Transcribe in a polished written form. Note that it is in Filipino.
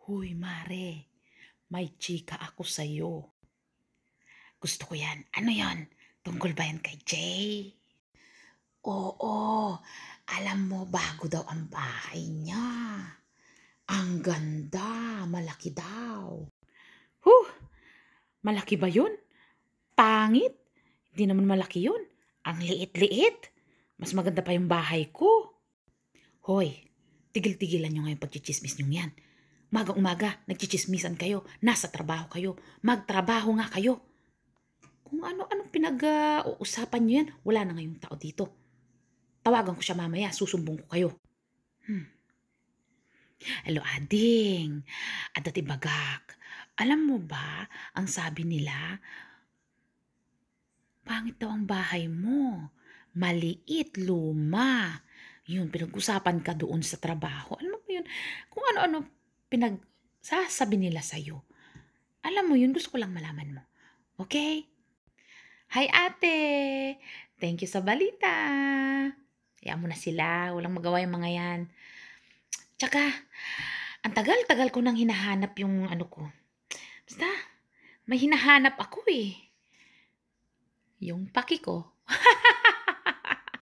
Huy, Mare, may chika ako sa'yo. Gusto ko yan. Ano yon? Tungkol ba yan kay Jay? Oo, alam mo, bago daw ang bahay niya. Ang ganda, malaki daw. Malaki ba yun? Pangit. Hindi naman malaki yun. Ang liit-liit. Mas maganda pa yung bahay ko. Hoy, tigil-tigilan nyo ngayon pagchichismis nyo yan. Umaga-umaga, nagchichismisan kayo. Nasa trabaho kayo. Magtrabaho nga kayo. Kung ano-anong pinag-uusapan nyo yan, wala na ngayong tao dito. Tawagan ko siya mamaya, susumbong ko kayo. Hello, Ading. Adati Bagak. Alam mo ba, ang sabi nila, pangit daw ang bahay mo. Maliit, luma. Yun, pinag-usapan ka doon sa trabaho. Alam mo ba yun? Kung ano-ano pinagsasabi nila sa'yo. Alam mo yun, gusto ko lang malaman mo. Okay? Hi, ate! Thank you sa balita. Hayaan mo na sila. Walang magawa yung mga yan. Tsaka, ang tagal-tagal ko nang hinahanap yung ano ko. Basta, may hinahanap ako eh. Yung paki ko.